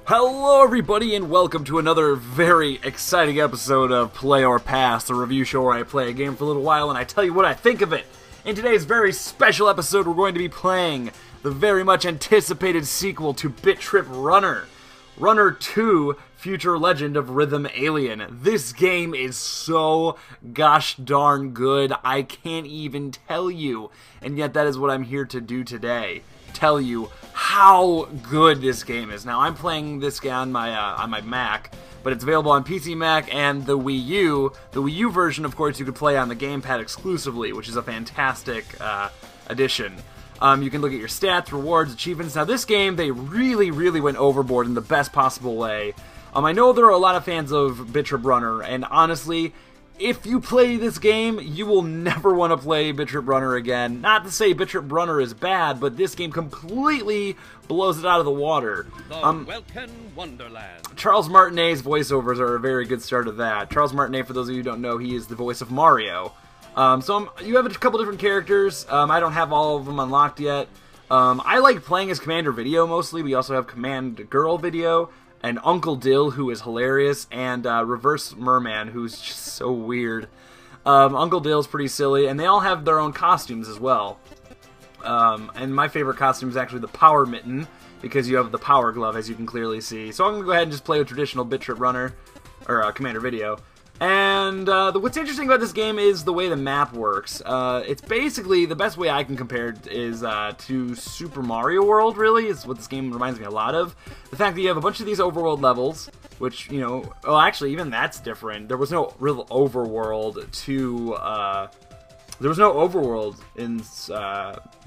Hello everybody and welcome to another very exciting episode of Play or Pass, the review show where I play a game for a little while and I tell you what I think of it. In today's very special episode we're going to be playing the very much anticipated sequel to Bit.Trip Runner, Runner 2 Future Legend of Rhythm Alien. This game is so gosh darn good, I can't even tell you, and yet that is what I'm here to do today. Tell you how good this game is. Now I'm playing this game on my Mac, but it's available on PC, Mac, and the Wii U. The Wii U version, of course, you could play on the gamepad exclusively, which is a fantastic addition. You can look at your stats, rewards, achievements. Now this game, they really went overboard in the best possible way. I know there are a lot of fans of Bit.Trip Runner, and honestly, if you play this game, you will never want to play Bit.Trip Runner again. Not to say Bit.Trip Runner is bad, but this game completely blows it out of the water. The Welkin Wonderland. Charles Martinet's voiceovers are a very good start of that. Charles Martinet, for those of you who don't know, he is the voice of Mario. You have a couple different characters. I don't have all of them unlocked yet. I like playing as Commander Video mostly. We also have Command Girl Video, and Uncle Dill, who is hilarious, and Reverse Merman, who's just so weird. Uncle Dill's pretty silly, and they all have their own costumes as well. And my favorite costume is actually the Power Mitten, because you have the Power Glove, as you can clearly see. So I'm going to go ahead and just play a traditional Bit.Trip Runner, or Commander Video. And what's interesting about this game is the way the map works. It's basically, the best way I can compare it is to Super Mario World, really, is what this game reminds me a lot of. The fact that you have a bunch of these overworld levels, which, you know, oh, actually, even that's different. There was no real overworld in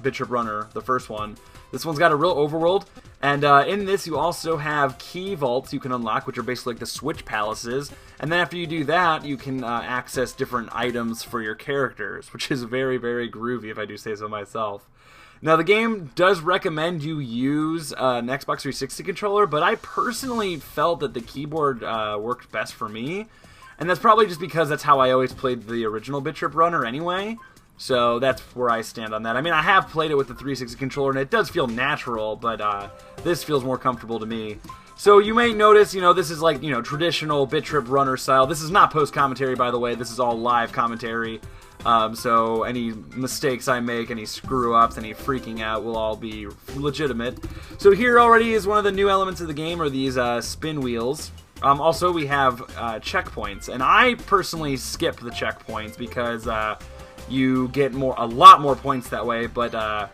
Bit.Trip Runner, the first one. This one's got a real overworld, and in this you also have key vaults you can unlock, which are basically like the Switch Palaces, and then after you do that, you can access different items for your characters, which is very groovy, if I do say so myself. Now, the game does recommend you use an Xbox 360 controller, but I personally felt that the keyboard worked best for me, and that's probably just because that's how I always played the original Bit.Trip Runner anyway. So that's where I stand on that. I mean, I have played it with the 360 controller, and it does feel natural, but this feels more comfortable to me. So you may notice, you know, this is like, you know, traditional Bit.Trip Runner style. This is not post-commentary, by the way. This is all live commentary. So any mistakes I make, any screw-ups, any freaking out will all be legitimate. So here already is one of the new elements of the game, are these spin wheels. Also, we have checkpoints, and I personally skip the checkpoints because you get a lot more points that way, but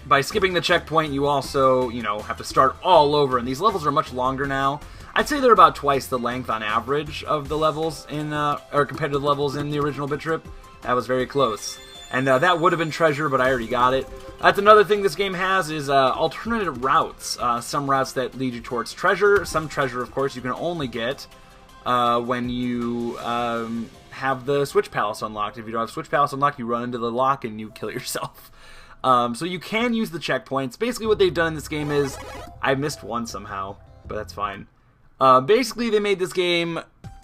by skipping the checkpoint, you also, you know, have to start all over, and these levels are much longer now. I'd say they're about twice the length on average of the levels in, or compared to the levels in the original Bit.Trip. That was very close. And that would have been treasure, but I already got it. That's another thing this game has is alternative routes. Some routes that lead you towards treasure. Some treasure, of course, you can only get when you have the Switch Palace unlocked. If you don't have Switch Palace unlocked, you run into the lock and you kill yourself. So you can use the checkpoints. Basically what they've done in this game is, I missed one somehow, but that's fine. Basically they made this game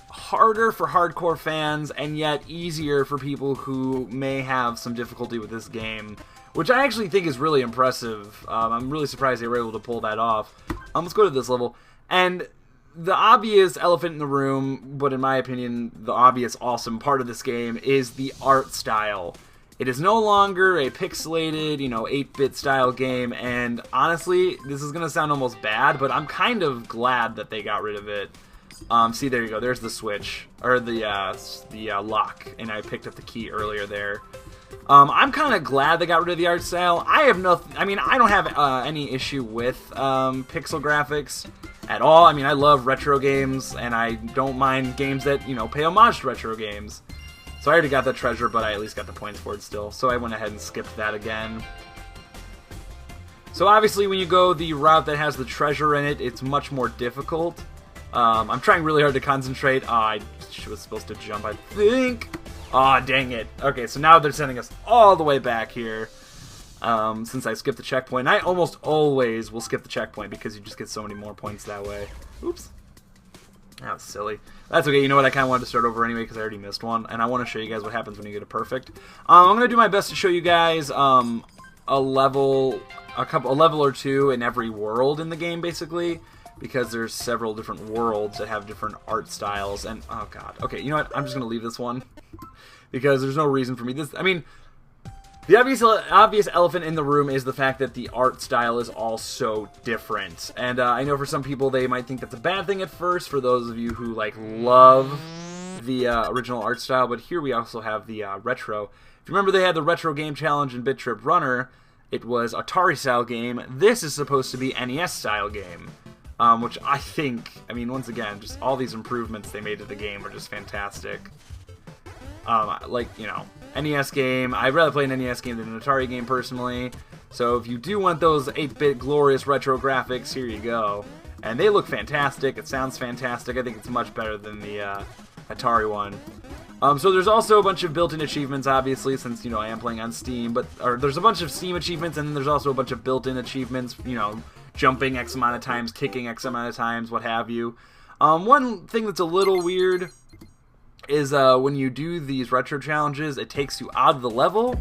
harder for hardcore fans and yet easier for people who may have some difficulty with this game, which I actually think is really impressive. I'm really surprised they were able to pull that off. Let's go to this level. And the obvious elephant in the room, but in my opinion, the obvious awesome part of this game is the art style. It is no longer a pixelated, you know, 8-bit style game, and honestly, this is going to sound almost bad, but I'm kind of glad that they got rid of it. See, there you go, there's the switch, or the lock, and I picked up the key earlier there. I'm kind of glad they got rid of the art style. I don't have any issue with pixel graphics at all. I mean, I love retro games, and I don't mind games that, you know, pay homage to retro games. So I already got that treasure, but I at least got the points for it still. So I went ahead and skipped that again. So obviously when you go the route that has the treasure in it, it's much more difficult. I'm trying really hard to concentrate. I was supposed to jump, I think. Aw, dang it. Okay, so now they're sending us all the way back here. Since I skipped the checkpoint. I almost always will skip the checkpoint because you just get so many more points that way. Oops. That was silly. That's okay. You know what? I kind of wanted to start over anyway because I already missed one, and I want to show you guys what happens when you get a perfect. I'm going to do my best to show you guys a level or two in every world in the game, basically. because there's several different worlds that have different art styles. And oh god, okay, you know what? I'm just gonna leave this one because there's no reason for me. I mean, the obvious elephant in the room is the fact that the art style is all so different. And I know for some people they might think that's a bad thing at first. For those of you who like love the original art style, but here we also have the retro. If you remember, they had the retro game challenge in Bit.Trip Runner. It was Atari style game. This is supposed to be NES style game, which I think, I mean, once again, just all these improvements they made to the game are just fantastic. Like, you know, NES game, I'd rather play an NES game than an Atari game personally. So if you do want those 8-bit glorious retro graphics, here you go. And they look fantastic. It sounds fantastic. I think it's much better than the Atari one. So there's also a bunch of built-in achievements, obviously, since, you know, I am playing on Steam. Or there's a bunch of Steam achievements, and then there's also a bunch of built-in achievements, you know, jumping X amount of times, kicking X amount of times, what have you. One thing that's a little weird is when you do these retro challenges, it takes you out of the level,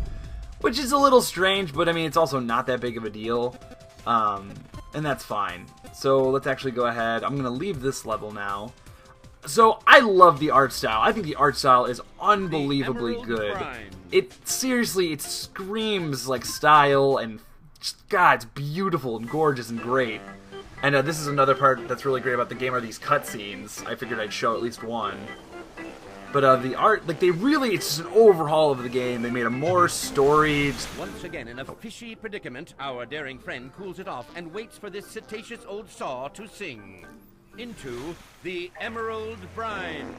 which is a little strange, but I mean, it's also not that big of a deal, and that's fine. So let's actually go ahead. I'm going to leave this level now. So I love the art style. I think the art style is unbelievably good. It seriously, it screams like style, and just, God, it's beautiful and gorgeous and great. And this is another part that's really great about the game are these cutscenes. I figured I'd show at least one. But the art, like, it's just an overhaul of the game. They made a more storied... Once again, in a fishy predicament, our daring friend cools it off and waits for this cetaceous old saw to sing. Into the Emerald Brine.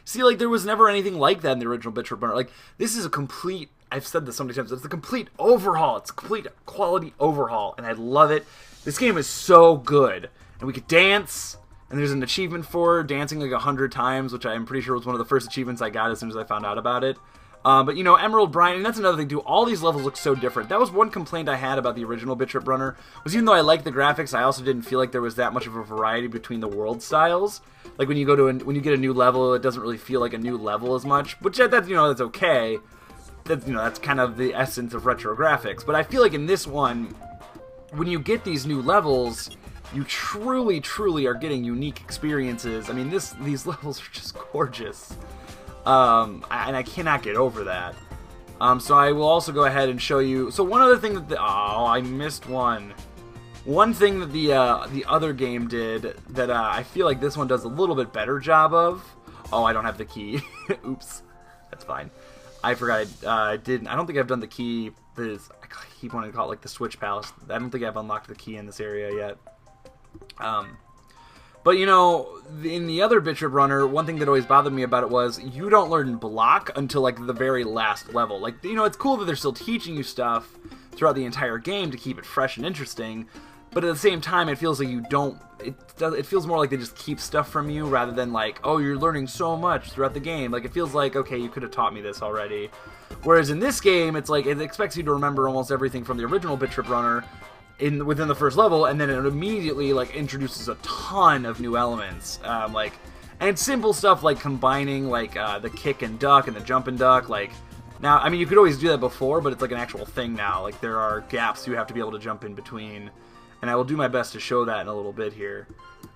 See, like, there was never anything like that in the original Bit.Trip Runner. Like, this is a complete... I've said this so many times. It's a complete overhaul. It's a complete quality overhaul, and I love it. This game is so good. And we could dance... And there's an achievement for dancing like 100 times, which I'm pretty sure was one of the first achievements I got as soon as I found out about it. But, you know, Emerald Brine, and that's another thing, too. All these levels look so different. That was one complaint I had about the original Bit.Trip Runner, was even though I liked the graphics, I also didn't feel like there was that much of a variety between the world styles. Like, when you go to when you get a new level, it doesn't really feel like a new level as much, which, that's, you know, that's okay. That's, you know, that's kind of the essence of retro graphics. But I feel like in this one, when you get these new levels... You truly, truly are getting unique experiences. I mean, these levels are just gorgeous. And I cannot get over that. So I will also go ahead and show you... So one other thing that... Oh, I missed one. One thing that the other game did that I feel like this one does a little bit better job of... Oh, I don't have the key. Oops. That's fine. I forgot I didn't... I don't think I've done the key... I keep wanting to call it like the Switch Palace. I don't think I've unlocked the key in this area yet. But, you know, in the other Bit.Trip Runner, one thing that always bothered me about it was you don't learn block until, like, the very last level. Like, you know, it's cool that they're still teaching you stuff throughout the entire game to keep it fresh and interesting, but at the same time, it feels like you don't... It feels more like they just keep stuff from you rather than, like, oh, you're learning so much throughout the game. Like, it feels like, okay, you could have taught me this already. Whereas in this game, it's like, it expects you to remember almost everything from the original Bit.Trip Runner within the first level, and then it immediately like introduces a ton of new elements, and simple stuff like combining like the kick and duck and the jump and duck. Like now, I mean, you could always do that before, but it's like an actual thing now. Like there are gaps you have to be able to jump in between, and I will do my best to show that in a little bit here.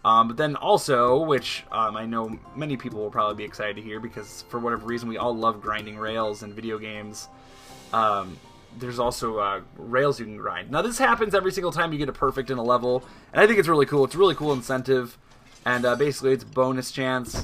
But then also, which I know many people will probably be excited to hear because for whatever reason we all love grinding rails in video games. There's also rails you can grind. Now this happens every single time you get a perfect in a level, and I think it's really cool. It's a really cool incentive, and basically it's a bonus chance,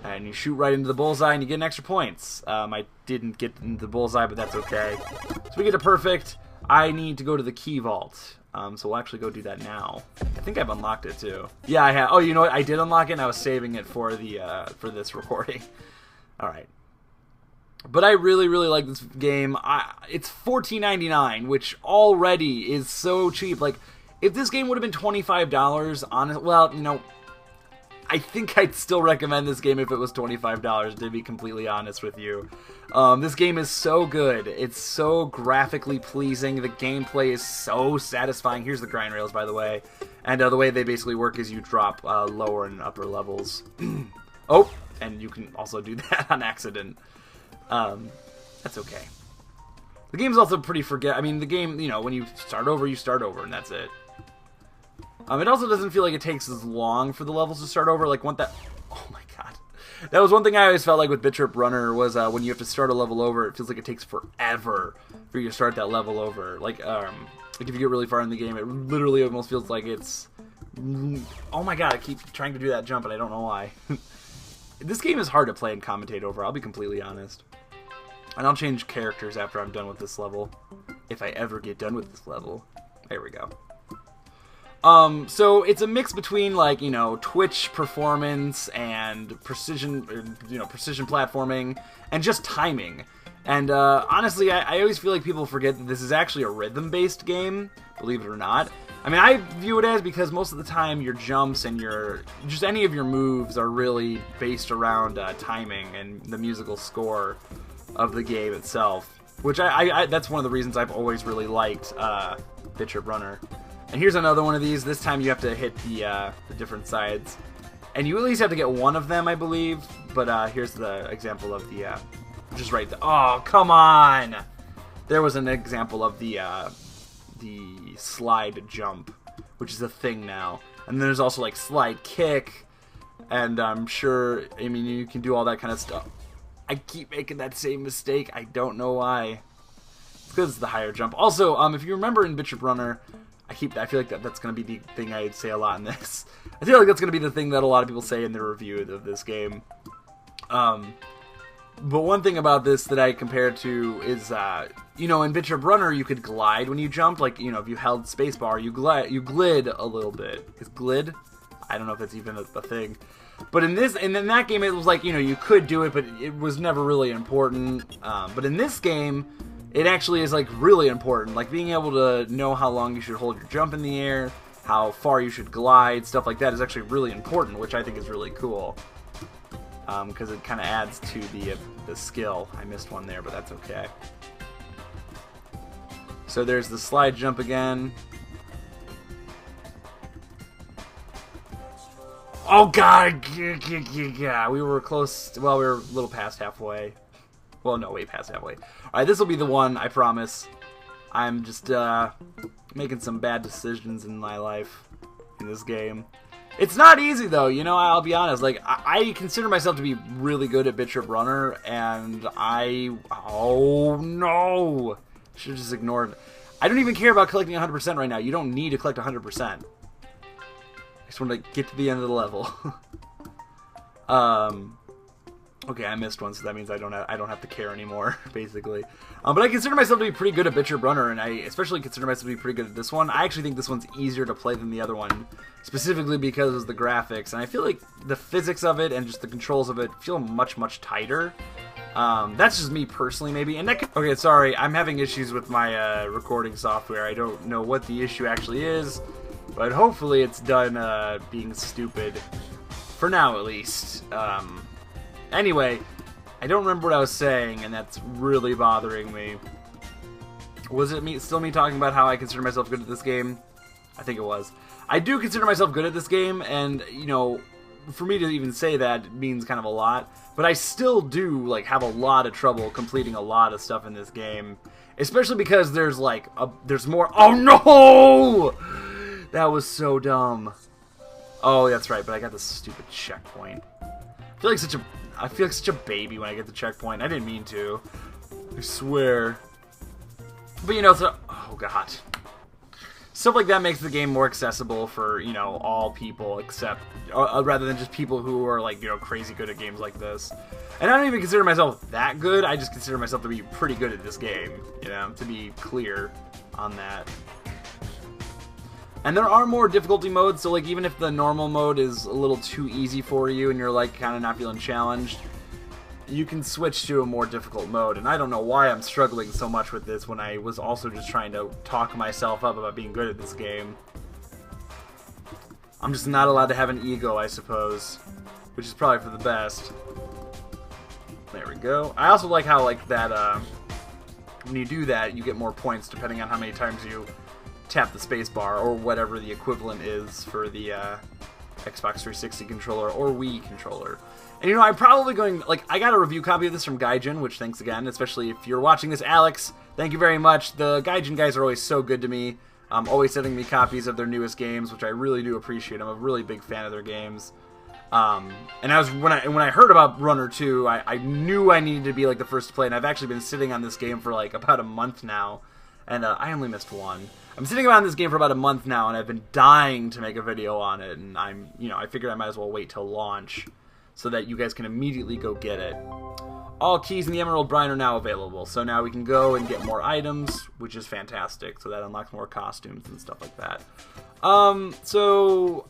and you shoot right into the bullseye and you get an extra points. I didn't get into the bullseye, but that's okay. So we get a perfect. I need to go to the key vault, so we'll actually go do that now. I think I've unlocked it too. Yeah, I have. Oh, you know what? I did unlock it, and I was saving it for the for this recording. All right. But I really, really like this game. It's $14.99, which already is so cheap. Like, if this game would have been $25, well, you know, I think I'd still recommend this game if it was $25, to be completely honest with you. This game is so good. It's so graphically pleasing. The gameplay is so satisfying. Here's the grind rails, by the way. And the way they basically work is you drop lower and upper levels. Oh, and you can also do that on accident. That's okay. The game's also pretty I mean, the game, you know, when you start over, and that's it. It also doesn't feel like it takes as long for the levels to start over. Like, oh my god. That was one thing I always felt like with Bit.Trip Runner was when you have to start a level over, it feels like it takes forever for you to start that level over. Like if you get really far in the game, it literally almost feels like it's... Oh my god, I keep trying to do that jump, and I don't know why. This game is hard to play and commentate over, I'll be completely honest. And I'll change characters after I'm done with this level. If I ever get done with this level. There we go. So it's a mix between, like, you know, Twitch performance and precision platforming and just timing. And honestly, I always feel like people forget that this is actually a rhythm-based game, believe it or not. I mean, I view it as because most of the time your jumps and just any of your moves are really based around timing and the musical score of the game itself. Which that's one of the reasons I've always really liked Bit.Trip Runner. And here's another one of these. This time you have to hit the different sides. And you at least have to get one of them, I believe. But here's the example of the... just right there. Oh, come on! There was an example of the slide jump, which is a thing now. And there's also, like, slide kick. And I'm sure, I mean, you can do all that kind of stuff. I keep making that same mistake. I don't know why. It's because it's the higher jump. Also, if you remember in Bit.Trip Runner... I feel like that's going to be the thing I'd say a lot in this. I feel like that's going to be the thing that a lot of people say in their review of this game. But one thing about this that I compare it to is, you know, in Bit.Trip Runner you could glide when you jumped. Like, you know, if you held spacebar, you glid a little bit. Is glid? I don't know if that's even a thing. But in that game it was like, you know, you could do it, but it was never really important. But in this game... it actually is, like, really important. Like, being able to know how long you should hold your jump in the air, how far you should glide, stuff like that is actually really important, which I think is really cool. Because it kind of adds to the skill. I missed one there, but that's okay. So there's the slide jump again. Oh, God! Yeah, we were close. Well, we were a little past halfway. Well, no, way past halfway. Alright, this will be the one, I promise. I'm just, making some bad decisions in my life in this game. It's not easy, though, you know, I'll be honest. Like, I consider myself to be really good at Bit.Trip Runner, and oh, no! Should've just ignored... I don't even care about collecting 100% right now. You don't need to collect 100%. I just want to get to the end of the level. Okay, I missed one, so that means I don't have to care anymore, basically. But I consider myself to be pretty good at Bit.Trip Runner, and I especially consider myself to be pretty good at this one. I actually think this one's easier to play than the other one, specifically because of the graphics. And I feel like the physics of it and just the controls of it feel much, much tighter. That's just me personally, maybe. And okay, sorry, I'm having issues with my recording software. I don't know what the issue actually is, but hopefully it's done being stupid. For now, at least. Anyway, I don't remember what I was saying, and that's really bothering me. Was it still me talking about how I consider myself good at this game? I think it was. I do consider myself good at this game, and, you know, for me to even say that means kind of a lot. But I still do, like, have a lot of trouble completing a lot of stuff in this game. Especially because there's, like, there's more... Oh, no! That was so dumb. Oh, that's right, but I got this stupid checkpoint. I feel like such a baby when I get the checkpoint. I didn't mean to. I swear. But, you know, oh, God. Stuff like that makes the game more accessible for, you know, all people, except, rather than just people who are, like, you know, crazy good at games like this. And I don't even consider myself that good. I just consider myself to be pretty good at this game, you know, to be clear on that. And there are more difficulty modes, so, like, even if the normal mode is a little too easy for you and you're, like, kind of not feeling challenged, you can switch to a more difficult mode. And I don't know why I'm struggling so much with this when I was also just trying to talk myself up about being good at this game. I'm just not allowed to have an ego, I suppose, which is probably for the best. There we go. I also like how, like, that, when you do that, you get more points depending on how many times you tap the spacebar, or whatever the equivalent is for the Xbox 360 controller or Wii controller. And, you know, I'm probably going... Like, I got a review copy of this from Gaijin, which thanks again, especially if you're watching this, Alex. Thank you very much. The Gaijin guys are always so good to me. always sending me copies of their newest games, which I really do appreciate. I'm a really big fan of their games. And when I heard about Runner 2, I knew I needed to be like the first to play, and I've actually been sitting on this game for like about a month now, and I only missed one. I'm sitting on this game for about a month now, and I've been dying to make a video on it, and I figured I might as well wait till launch so that you guys can immediately go get it. All keys in the Emerald Brine are now available, so now we can go and get more items, which is fantastic. So that unlocks more costumes and stuff like that. So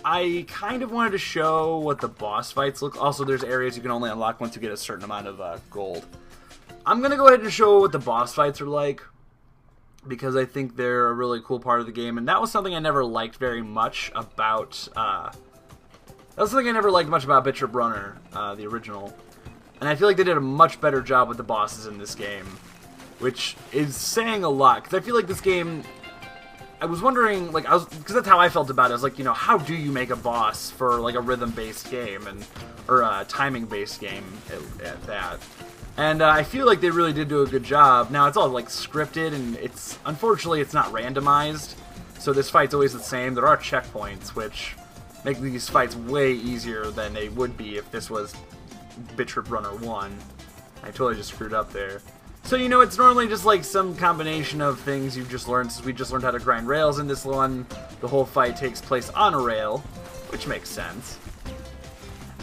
I kind of wanted to show what the boss fights look. Also, there's areas you can only unlock once you get a certain amount of gold. I'm gonna go ahead and show what the boss fights are like, because I think they're a really cool part of the game, and that was something I never liked very much about. That was something I never liked much about Bit.Trip Runner, the original. And I feel like they did a much better job with the bosses in this game, which is saying a lot, because I feel like this game, I was wondering, like, because that's how I felt about it. I was like, how do you make a boss for, like, a rhythm-based game, or a timing-based game at that? And I feel like they really did do a good job. Now, it's all, like, scripted, and unfortunately, it's not randomized, so this fight's always the same. There are checkpoints, which make these fights way easier than they would be if this was Bit.Trip Runner 1. I totally just screwed up there. So, it's normally just like some combination of things you've just learned, since we just learned how to grind rails in this one. The whole fight takes place on a rail, which makes sense.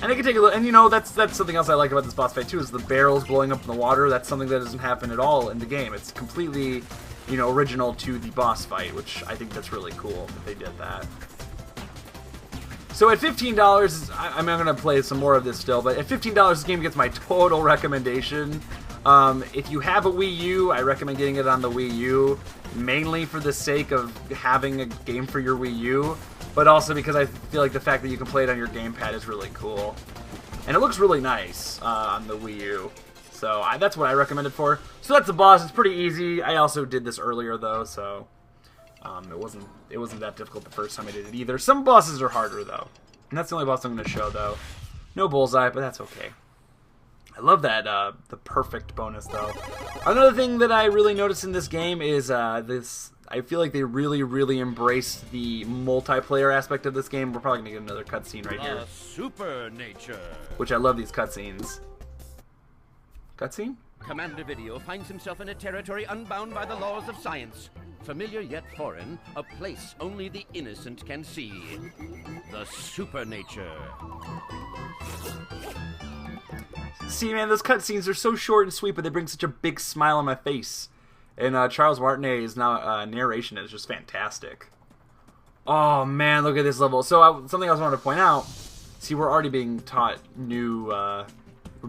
And it can take a look, and that's something else I like about this boss fight too, is the barrels blowing up in the water. That's something that doesn't happen at all in the game. It's completely, original to the boss fight, which I think that's really cool that they did that. So at $15, I'm going to play some more of this still, but at $15 this game gets my total recommendation. If you have a Wii U, I recommend getting it on the Wii U, mainly for the sake of having a game for your Wii U, but also because I feel like the fact that you can play it on your gamepad is really cool. And it looks really nice on the Wii U, so that's what I recommend it for. So that's the boss. It's pretty easy. I also did this earlier, though, so it wasn't that difficult the first time I did it either. Some bosses are harder, though. And that's the only boss I'm going to show, though. No bullseye, but that's okay. I love that, the perfect bonus, though. Another thing that I really noticed in this game is I feel like they really, really embraced the multiplayer aspect of this game. We're probably going to get another cutscene right here. Super nature. Which I love these cutscenes. Cutscene? Commander Video finds himself in a territory unbound by the laws of science. Familiar yet foreign, a place only the innocent can see. The supernature. See, man, those cutscenes are so short and sweet, but they bring such a big smile on my face. And Charles Martinet's narration is just fantastic. Oh, man, look at this level. So, something else I wanted to point out. See, we're already being taught we're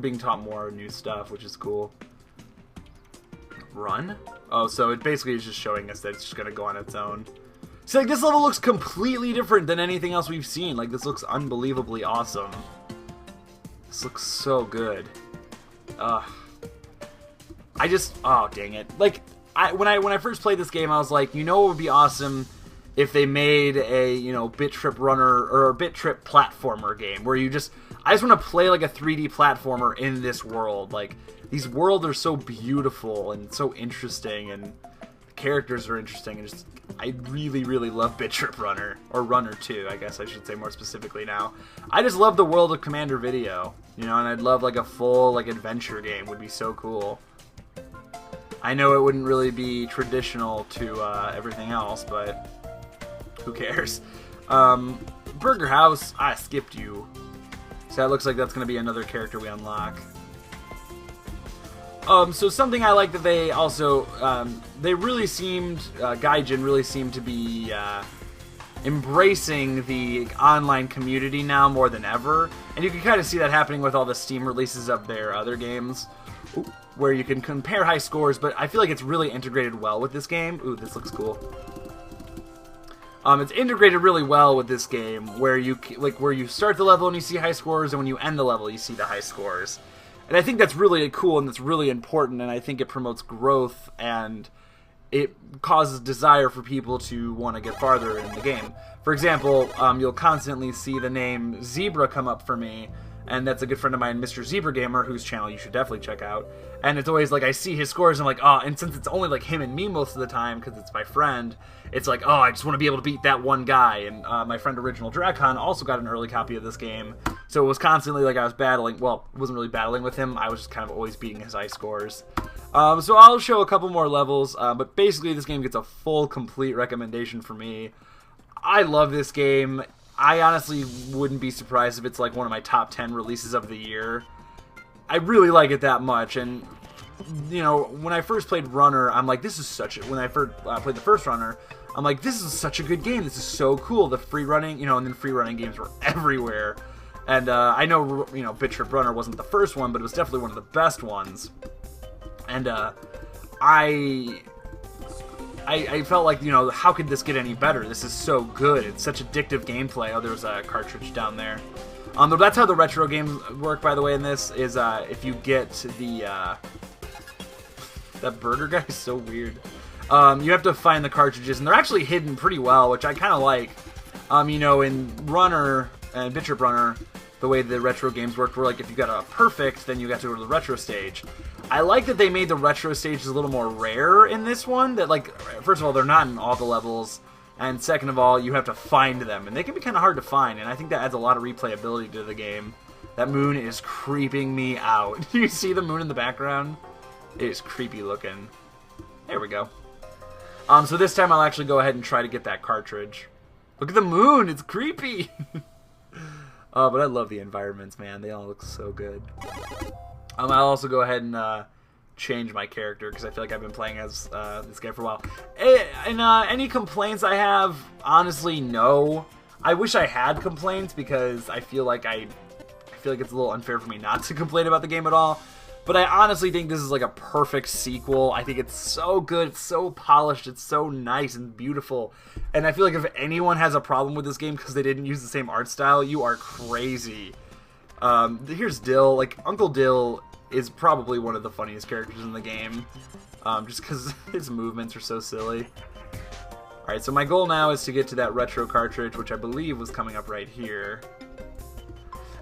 being taught more new stuff, which is cool. Run? Oh, so it basically is just showing us that it's just going to go on its own. So, like, this level looks completely different than anything else we've seen. Like, this looks unbelievably awesome. This looks so good. Oh, dang it. Like, when I first played this game, I was like, it would be awesome if they made a, Bit.Trip Runner or a Bit.Trip platformer game where I just want to play like a 3D platformer in this world. Like, these worlds are so beautiful and so interesting, and the characters are interesting, and I really, really love Bit.Trip Runner, or Runner 2, I guess I should say more specifically now. I just love the world of Commander Video, and I'd love like a full like adventure game. Would be so cool. I know it wouldn't really be traditional to everything else, but who cares? Burger House, I skipped you. So that looks like that's going to be another character we unlock. So something I like that they also, they really seemed, Gaijin really seemed to be embracing the online community now more than ever. And you can kind of see that happening with all the Steam releases of their other games, where you can compare high scores, but I feel like it's really integrated well with this game. Ooh, this looks cool. It's integrated really well with this game, where you start the level and you see high scores, and when you end the level you see the high scores. And I think that's really cool, and that's really important, and I think it promotes growth, and it causes desire for people to want to get farther in the game. For example, you'll constantly see the name Zebra come up for me, and that's a good friend of mine, Mr. Zebra Gamer, whose channel you should definitely check out. And it's always like I see his scores and I'm like, oh, and since it's only like him and me most of the time because it's my friend, it's like, oh, I just want to be able to beat that one guy. And my friend Original Dracon also got an early copy of this game, so it was constantly like I was battling. Well, it wasn't really battling with him. I was just kind of always beating his high scores. So I'll show a couple more levels, but basically this game gets a full, complete recommendation for me. I love this game. I honestly wouldn't be surprised if it's like one of my top 10 releases of the year. I really like it that much, and you know, when I first played Runner, I'm like, this is such a... When I first played the first Runner, I'm like, this is such a good game. This is so cool. The free running, you know, and then free running games were everywhere. And I know, you know, Bit.Trip Runner wasn't the first one, but it was definitely one of the best ones. And I felt like, you know, how could this get any better? This is so good. It's such addictive gameplay. Oh, there's a cartridge down there. That's how the retro games work, by the way, in this, is if you get the... that burger guy is so weird. You have to find the cartridges, and they're actually hidden pretty well, which I kind of like. You know, in Runner and Bit.Trip Runner, the way the retro games worked, were like if you got a perfect, then you got to go to the retro stage. I like that they made the retro stages a little more rare in this one. That, like, first of all, they're not in all the levels, and second of all, you have to find them, and they can be kind of hard to find, and I think that adds a lot of replayability to the game. That moon is creeping me out. Do you see the moon in the background? It is creepy looking. There we go. So this time I'll actually go ahead and try to get that cartridge. Look at the moon! It's creepy! But I love the environments, man. They all look so good. I'll also go ahead and change my character, because I feel like I've been playing as this guy for a while. And any complaints I have, honestly, no. I wish I had complaints, because I feel like it's a little unfair for me not to complain about the game at all. But I honestly think this is like a perfect sequel. I think it's so good, it's so polished, it's so nice and beautiful. And I feel like if anyone has a problem with this game because they didn't use the same art style, you are crazy. Here's Dill. Like, Uncle Dill is probably one of the funniest characters in the game. Just because his movements are so silly. Alright, so my goal now is to get to that retro cartridge, which I believe was coming up right here.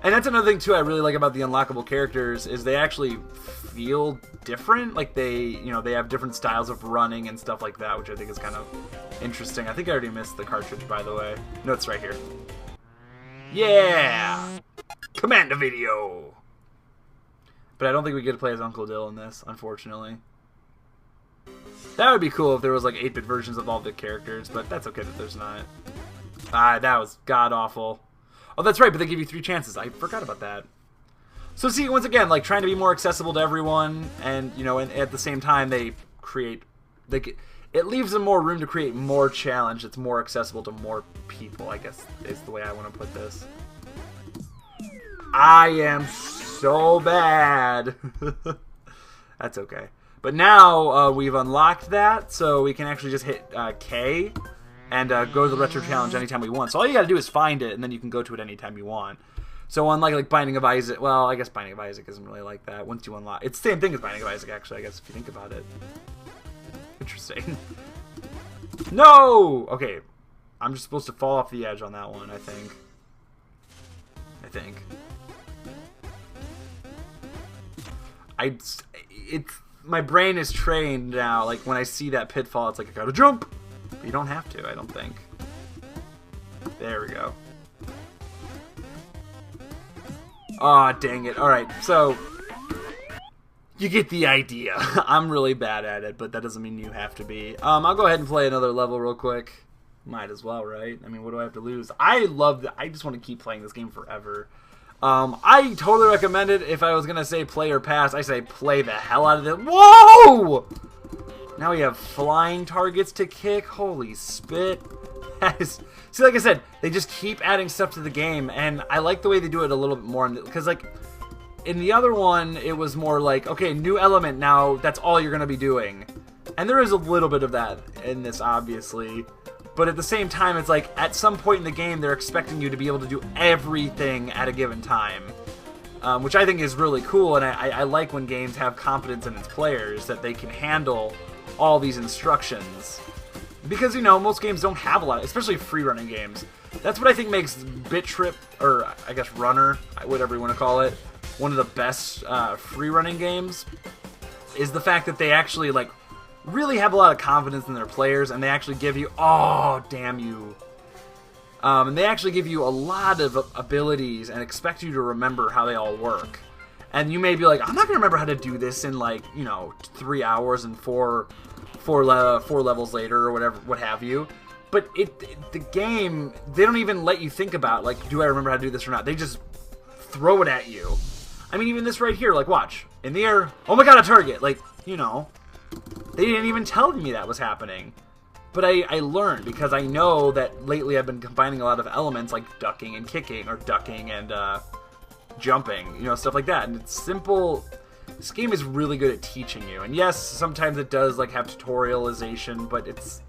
And that's another thing, too, I really like about the unlockable characters, is they actually feel different. Like, they have different styles of running and stuff like that, which I think is kind of interesting. I think I already missed the cartridge, by the way. No, it's right here. Yeah! Command a video! But I don't think we get to play as Uncle Dill in this, unfortunately. That would be cool if there was, like, 8-bit versions of all the characters, but that's okay that there's not. Ah, that was god-awful. Oh, that's right, but they give you 3 chances. I forgot about that. So see, once again, like, trying to be more accessible to everyone, and, you know, and at the same time, it leaves them more room to create more challenge that's more accessible to more people, I guess, is the way I want to put this. I am so bad. That's okay. But now, we've unlocked that, so we can actually just hit K, and go to the retro challenge anytime we want. So all you gotta do is find it, and then you can go to it anytime you want. So unlike like Binding of Isaac, well, I guess Binding of Isaac isn't really like that. Once you unlock, it's the same thing as Binding of Isaac, actually, I guess, if you think about it. Interesting. No! Okay, I'm just supposed to fall off the edge on that one, I think. My brain is trained now, like, when I see that pitfall, it's like, I gotta jump! You don't have to, I don't think. There we go. Aw, dang it. Alright, so you get the idea. I'm really bad at it, but that doesn't mean you have to be. I'll go ahead and play another level real quick. Might as well, right? I mean, what do I have to lose? I just want to keep playing this game forever. I totally recommend it. If I was going to say play or pass, I say play the hell out of it. Whoa! Now we have flying targets to kick. Holy spit. See, like I said, they just keep adding stuff to the game, and I like the way they do it a little bit more. Because, like, in the other one, it was more like, okay, new element, now that's all you're going to be doing. And there is a little bit of that in this, obviously. But at the same time, it's like, at some point in the game, they're expecting you to be able to do everything at a given time. Which I think is really cool, and I like when games have confidence in its players, that they can handle all these instructions. Because, you know, most games don't have a lot, especially free-running games. That's what I think makes Bit.Trip, or I guess Runner, whatever you want to call it, one of the best free running games, is the fact that they actually like really have a lot of confidence in their players, and they actually give you, oh damn you, and they actually give you a lot of abilities and expect you to remember how they all work. And you may be like, I'm not gonna remember how to do this in like 3 hours and four levels later or whatever, what have you. But the game, they don't even let you think about, like, do I remember how to do this or not? They just throw it at you. I mean, even this right here, like, watch. In the air, oh my god, a target! Like, they didn't even tell me that was happening. But I learned, because I know that lately I've been combining a lot of elements, like ducking and kicking, or ducking and jumping, stuff like that. And it's simple. This game is really good at teaching you. And yes, sometimes it does, like, have tutorialization, but it's,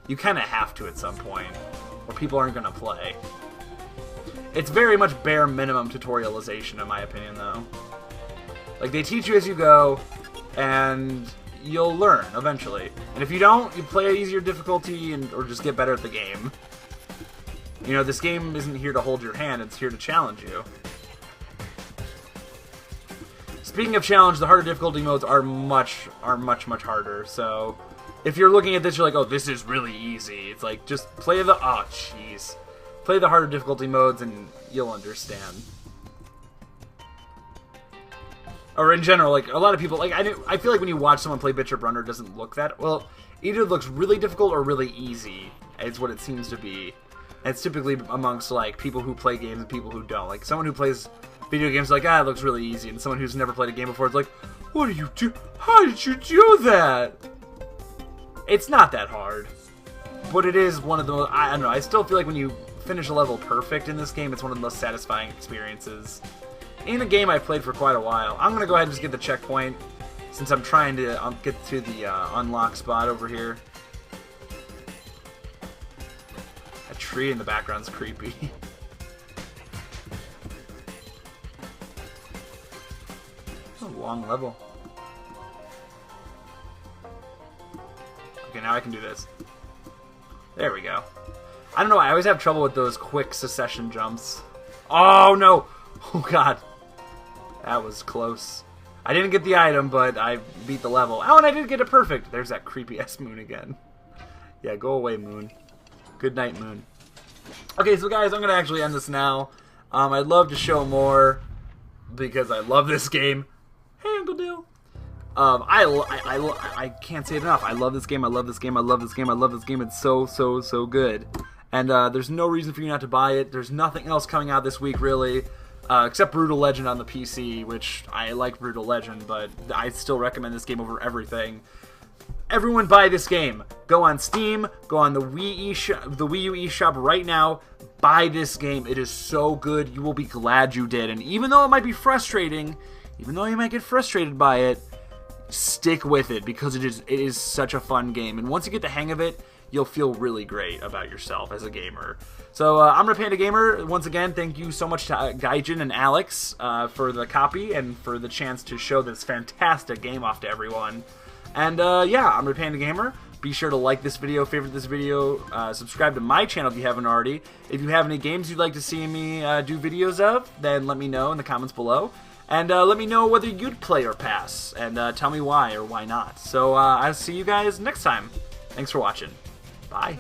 you kind of have to at some point, or people aren't going to play. It's very much bare minimum tutorialization, in my opinion, though. Like, they teach you as you go, and you'll learn eventually. And if you don't, you play at easier difficulty, or just get better at the game. This game isn't here to hold your hand, it's here to challenge you. Speaking of challenge, the harder difficulty modes are much harder, so if you're looking at this, you're like, oh, this is really easy. It's like, just play the, oh, jeez. Play the harder difficulty modes and you'll understand. Or in general, like, a lot of people, like, I feel like when you watch someone play Bit.Trip Runner, it doesn't look that, well, either it looks really difficult or really easy, is what it seems to be. And it's typically amongst, like, people who play games and people who don't. Like, someone who plays video games is like, it looks really easy. And someone who's never played a game before is like, what do you do? How did you do that? It's not that hard, but it is one of the most, I don't know, I still feel like when you finish a level perfect in this game, it's one of the most satisfying experiences in a game I've played for quite a while. I'm going to go ahead and just get the checkpoint, since I'm trying to get to the unlock spot over here. That tree in the background's creepy. It's a long level. Okay, now I can do this. There we go. I don't know, I always have trouble with those quick succession jumps. Oh, no! Oh, God. That was close. I didn't get the item, but I beat the level. Oh, and I did get it perfect! There's that creepy-ass moon again. Yeah, go away, moon. Good night, moon. Okay, so guys, I'm going to actually end this now. I'd love to show more, because I love this game. Hey, Uncle Dale. I can't say it enough. I love this game. I love this game. I love this game. I love this game. It's so good. And there's no reason for you not to buy it. There's nothing else coming out this week, really, except Brutal Legend on the PC, which I like Brutal Legend, but I still recommend this game over everything. Everyone buy this game. Go on Steam. Go on the Wii U eShop right now. Buy this game. It is so good. You will be glad you did. And even though it might be frustrating, even though you might get frustrated by it, stick with it, because it is such a fun game, and once you get the hang of it, you'll feel really great about yourself as a gamer. So I'm Panda Gamer. Once again, thank you so much to Gaijin and Alex for the copy and for the chance to show this fantastic game off to everyone. And yeah, I'm Panda Gamer. Be sure to like this video, favorite this video, subscribe to my channel if you haven't already. If you have any games you'd like to see me do videos of, then let me know in the comments below. And let me know whether you'd play or pass, and tell me why or why not. So I'll see you guys next time. Thanks for watching. Bye.